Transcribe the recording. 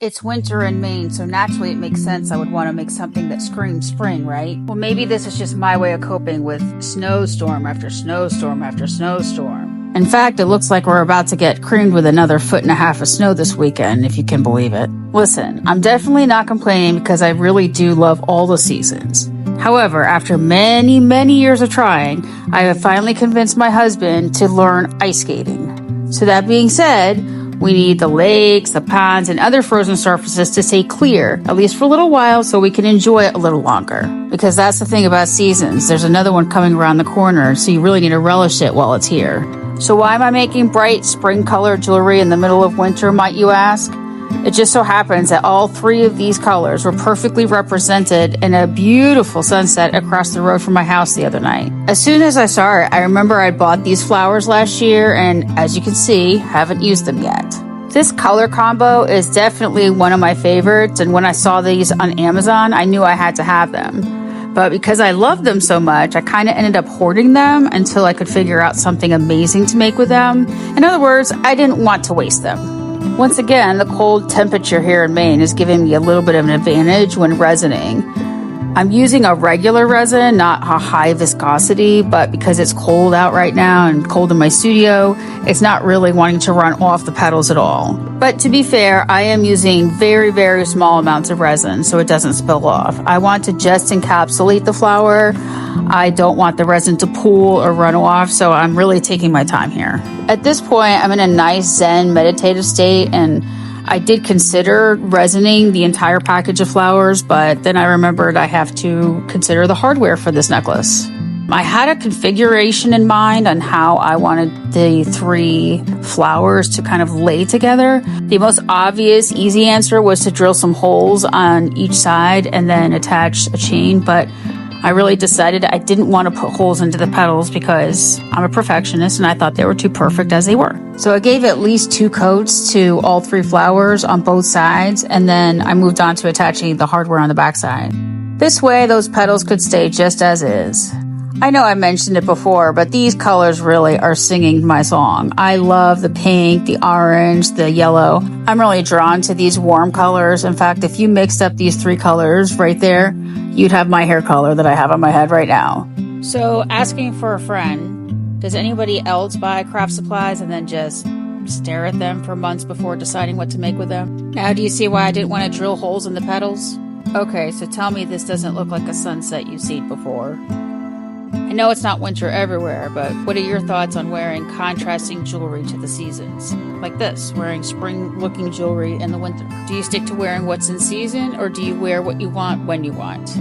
It's winter in Maine, so naturally it makes sense I would want to make something that screams spring, right? Well, maybe this is just my way of coping with snowstorm after snowstorm after snowstorm. In fact, it looks like we're about to get creamed with another 1.5 feet of snow this weekend, if you can believe it. Listen, I'm definitely not complaining because I really do love all the seasons. However, after many, many years of trying, I have finally convinced my husband to learn ice skating. So that being said, we need the lakes, the ponds, and other frozen surfaces to stay clear, at least for a little while, so we can enjoy it a little longer. Because that's the thing about seasons. There's another one coming around the corner, so you really need to relish it while it's here. So why am I making bright spring-colored jewelry in the middle of winter, might you ask? It just so happens that all three of these colors were perfectly represented in a beautiful sunset across the road from my house the other night. As soon as I saw it, I remember I bought these flowers last year and, as you can see, haven't used them yet. This color combo is definitely one of my favorites, and when I saw these on Amazon, I knew I had to have them. But because I love them so much, I kind of ended up hoarding them until I could figure out something amazing to make with them. In other words, I didn't want to waste them. Once again, the cold temperature here in Maine is giving me a little bit of an advantage when resining. I'm using a regular resin, not a high viscosity, but because it's cold out right now and cold in my studio, it's not really wanting to run off the petals at all. But to be fair, I am using very, very small amounts of resin so it doesn't spill off. I want to just encapsulate the flower. I don't want the resin to pool or run off, so I'm really taking my time here. At this point, I'm in a nice Zen meditative state, and I did consider resining the entire package of flowers, but then I remembered I have to consider the hardware for this necklace. I had a configuration in mind on how I wanted the three flowers to kind of lay together. The most obvious, easy answer was to drill some holes on each side and then attach a chain, but I really decided I didn't want to put holes into the petals because I'm a perfectionist and I thought they were too perfect as they were. So I gave at least 2 coats to all 3 flowers on both sides, and then I moved on to attaching the hardware on the backside. This way, those petals could stay just as is. I know I mentioned it before, but these colors really are singing my song. I love the pink, the orange, the yellow. I'm really drawn to these warm colors. In fact, if you mixed up these 3 colors right there, you'd have my hair color that I have on my head right now. So, asking for a friend, does anybody else buy craft supplies and then just stare at them for months before deciding what to make with them? Now, do you see why I didn't want to drill holes in the petals? Okay, so tell me this doesn't look like a sunset you've seen before. I know it's not winter everywhere, but what are your thoughts on wearing contrasting jewelry to the seasons? Like this, wearing spring-looking jewelry in the winter. Do you stick to wearing what's in season, or do you wear what you want when you want?